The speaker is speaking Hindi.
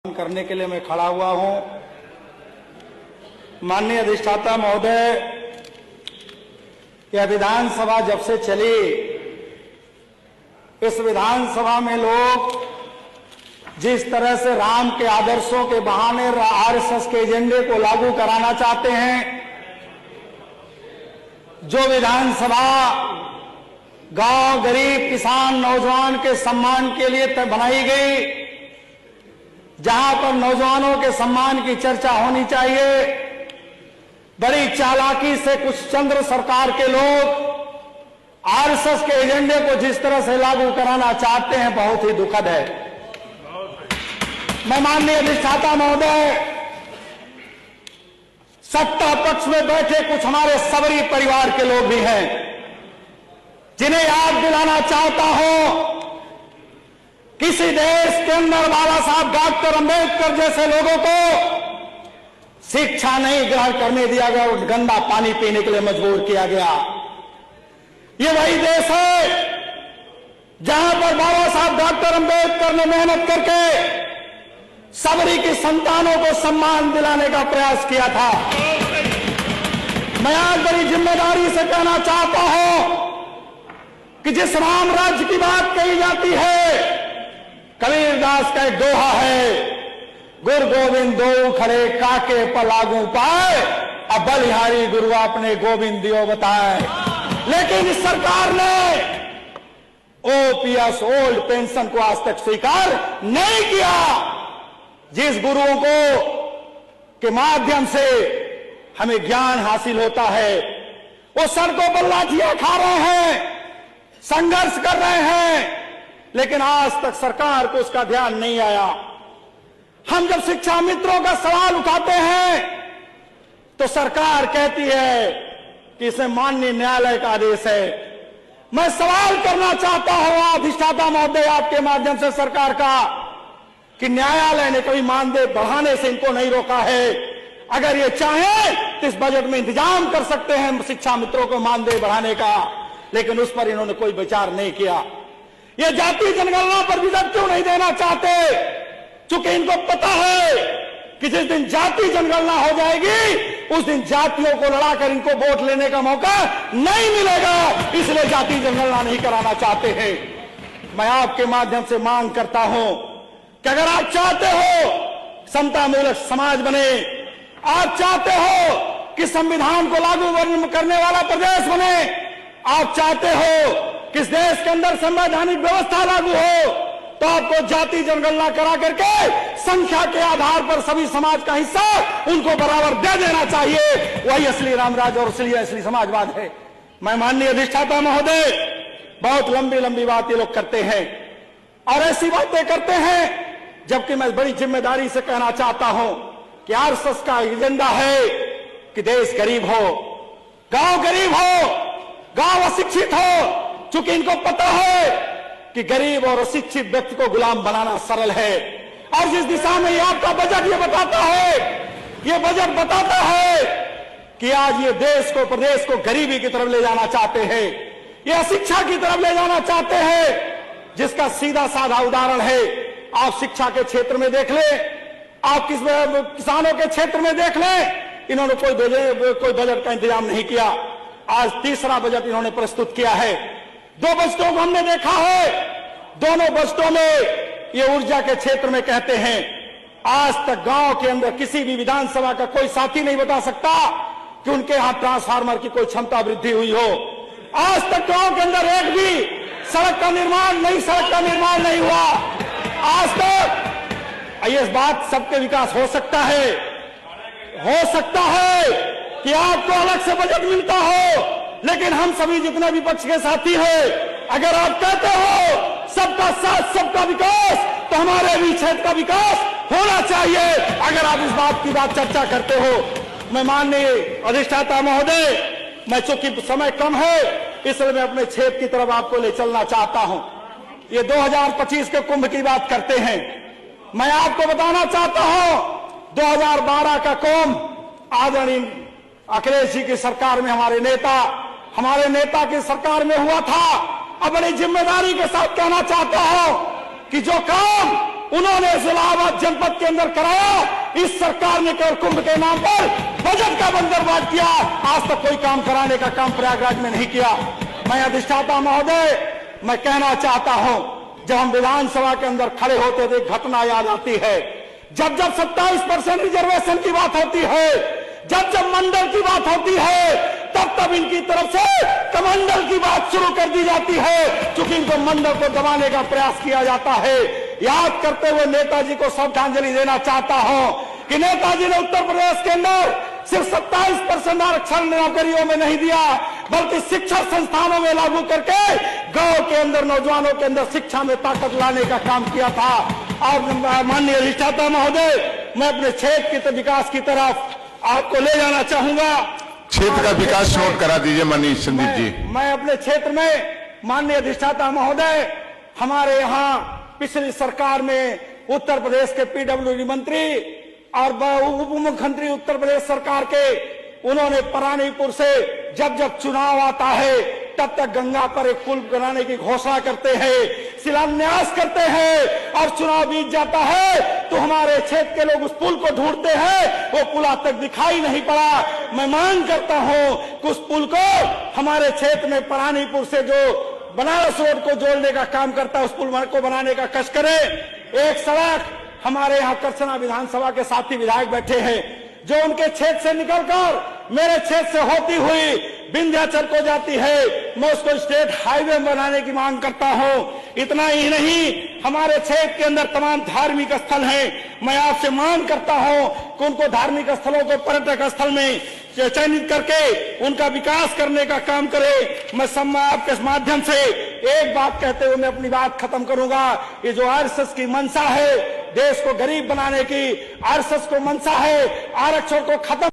करने के लिए मैं खड़ा हुआ हूं। माननीय अधिष्ठाता महोदय, यह विधानसभा जब से चली, इस विधानसभा में लोग जिस तरह से राम के आदर्शों के बहाने आरएसएस के एजेंडे को लागू कराना चाहते हैं, जो विधानसभा गांव, गरीब, किसान, नौजवान के सम्मान के लिए बनाई गई, जहां पर नौजवानों के सम्मान की चर्चा होनी चाहिए, बड़ी चालाकी से कुछ चंद्र सरकार के लोग आरएसएस के एजेंडे को जिस तरह से लागू कराना चाहते हैं, बहुत ही दुखद है। मैं माननीय अधिष्ठाता महोदय, सत्ता पक्ष में बैठे कुछ हमारे सबरी परिवार के लोग भी हैं, जिन्हें याद दिलाना चाहता हूं, किसी देश के अंदर बाबा साहब डॉक्टर अंबेडकर जैसे लोगों को शिक्षा नहीं ग्रहण करने दिया गया और गंदा पानी पीने के लिए मजबूर किया गया। ये वही देश है जहां पर बाबा साहब डॉक्टर अंबेडकर ने मेहनत करके सबरी की संतानों को सम्मान दिलाने का प्रयास किया था। मैं आज बड़ी जिम्मेदारी से कहना चाहता हूं कि जिस राम राज्य की बात कही जाती है, कबीरदास का एक दोहा है, गुरु गोविंद दो खड़े काके पलागू पाए, अब बलिहारी गुरु अपने गोविंद दियो बताए। लेकिन इस सरकार ने ओपीएस ओल्ड पेंशन को आज तक स्वीकार नहीं किया, जिस गुरुओं को के माध्यम से हमें ज्ञान हासिल होता है। वो सड़कों पर लाठियां खा रहे हैं, संघर्ष कर रहे हैं, लेकिन आज तक सरकार को उसका ध्यान नहीं आया। हम जब शिक्षा मित्रों का सवाल उठाते हैं तो सरकार कहती है कि इसमें माननीय न्यायालय का आदेश है। मैं सवाल करना चाहता हूं अधिष्ठाता महोदय, आपके माध्यम से सरकार का, कि न्यायालय ने कभी मानदेय बढ़ाने से इनको नहीं रोका है। अगर ये चाहें तो इस बजट में इंतजाम कर सकते हैं शिक्षा मित्रों को मानदेय बढ़ाने का, लेकिन उस पर इन्होंने कोई विचार नहीं किया। ये जाति जनगणना पर विजन क्यों नहीं देना चाहते? चूंकि इनको पता है कि जिस दिन जाति जनगणना हो जाएगी, उस दिन जातियों को लड़ाकर इनको वोट लेने का मौका नहीं मिलेगा, इसलिए जाति जनगणना नहीं कराना चाहते हैं। मैं आपके माध्यम से मांग करता हूं कि अगर आप चाहते हो समतामूलक समाज बने, आप चाहते हो कि संविधान को लागू करने वाला प्रदेश बने, आप चाहते हो किस देश के अंदर संवैधानिक व्यवस्था लागू हो, तो आपको जाति जनगणना करा करके संख्या के आधार पर सभी समाज का हिस्सा उनको बराबर दे देना चाहिए। वही असली रामराज और असली समाजवाद है। मैं माननीय अधिष्ठाता महोदय, बहुत लंबी लंबी बातें लोग करते हैं और ऐसी बातें करते हैं, जबकि मैं बड़ी जिम्मेदारी से कहना चाहता हूं कि आरएसएस का एजेंडा है कि देश गरीब हो, गांव गरीब हो, गांव अशिक्षित हो। चूंकि इनको पता है कि गरीब और अशिक्षित व्यक्ति को गुलाम बनाना सरल है, और जिस दिशा में ये आपका बजट ये बताता है, ये बजट बताता है कि आज ये देश को, प्रदेश को गरीबी की तरफ ले जाना चाहते हैं, ये अशिक्षा की तरफ ले जाना चाहते हैं, जिसका सीधा साधा उदाहरण है। आप शिक्षा के क्षेत्र में देख लें, आप किसानों के क्षेत्र में देख लें, इन्होंने कोई बजट का इंतजाम नहीं किया। आज तीसरा बजट इन्होंने प्रस्तुत किया है। दो बजटों को हमने देखा है, दोनों बजटों में ये ऊर्जा के क्षेत्र में कहते हैं, आज तक गांव के अंदर किसी भी विधानसभा का कोई साथी नहीं बता सकता कि उनके यहां ट्रांसफार्मर की कोई क्षमता वृद्धि हुई हो। आज तक गांव के अंदर एक भी सड़क का निर्माण नहीं हुआ। आज तक ये बात सबके विकास हो सकता है कि आपको अलग से बजट मिलता हो, लेकिन हम सभी जितने विपक्ष के साथी हैं, अगर आप कहते हो सबका साथ सबका विकास, तो हमारे भी क्षेत्र का विकास होना चाहिए। अगर आप इस बात की चर्चा करते हो, मैं माननीय अधिष्ठाता महोदय, मैं चूंकि समय कम है, इसलिए मैं अपने क्षेत्र की तरफ आपको ले चलना चाहता हूं। ये 2025 के कुंभ की बात करते हैं, मैं आपको बताना चाहता हूं 2012 का कुंभ आदरणीय अखिलेश जी की सरकार में हमारे नेता की सरकार में हुआ था। अब बड़ी जिम्मेदारी के साथ कहना चाहता हूं कि जो काम उन्होंने इलाहाबाद जनपद के अंदर कराया। इस सरकार ने केवल कुंभ के नाम पर बजट का बंदर बांट किया, आज तक कोई काम कराने का काम प्रयागराज में नहीं किया। मैं अधिष्ठाता महोदय, मैं कहना चाहता हूं, जब हम विधानसभा के अंदर खड़े होते थे घटना याद आती है, जब 27% रिजर्वेशन की बात होती है, जब मंडल की बात होती है, तब इनकी तरफ से कमंडल की बात शुरू कर दी जाती है, क्योंकि इनको मंडल को दबाने का प्रयास किया जाता है। याद करते हुए नेताजी को श्रद्धांजलि देना चाहता हूं कि नेताजी ने उत्तर प्रदेश के अंदर सिर्फ 27% आरक्षण नौकरियों में नहीं दिया, बल्कि शिक्षा संस्थानों में लागू करके गांव के अंदर नौजवानों के अंदर शिक्षा में ताकत लाने का काम किया था। और माननीय अधिष्ठाता महोदय, मैं अपने क्षेत्र के विकास की तरफ आपको ले जाना चाहूंगा। क्षेत्र का विकास नोट करा दीजिए मनीष संदीप जी। मैं अपने क्षेत्र में माननीय अधिष्ठाता महोदय, हमारे यहाँ पिछली सरकार में उत्तर प्रदेश के पीडब्ल्यूडी मंत्री और उप मुख्यमंत्री उत्तर प्रदेश सरकार के, उन्होंने परानीपुर से जब चुनाव आता है तब तक गंगा पर एक पुल बनाने की घोषणा करते हैं, शिलान्यास करते हैं, और चुनाव बीत जाता है तो हमारे क्षेत्र के लोग उस पुल को ढूंढते हैं, वो पुल आज तक दिखाई नहीं पड़ा। मैं मांग करता हूं कि उस पुल को हमारे क्षेत्र में परानीपुर से जो बनारस रोड को जोड़ने का काम करता है, उस पुल को बनाने का कष्ट करें। एक सड़क हमारे यहाँ करसना विधानसभा के साथी विधायक बैठे हैं, जो उनके क्षेत्र से निकलकर मेरे क्षेत्र से होती हुई विंध्याचल को जाती है, मैं उसको स्टेट हाईवे बनाने की मांग करता हूं। इतना ही नहीं, हमारे क्षेत्र के अंदर तमाम धार्मिक स्थल हैं, मैं आपसे मांग करता हूं कि उनको धार्मिक स्थलों को पर्यटक स्थल में चयनित करके उनका विकास करने का काम करे। मैं आपके माध्यम से एक बात कहते हुए मैं अपनी बात खत्म करूंगा। ये जो आरएसएस की मंशा है देश को गरीब बनाने की, आरएसएस को मंशा है आरक्षण को खत्म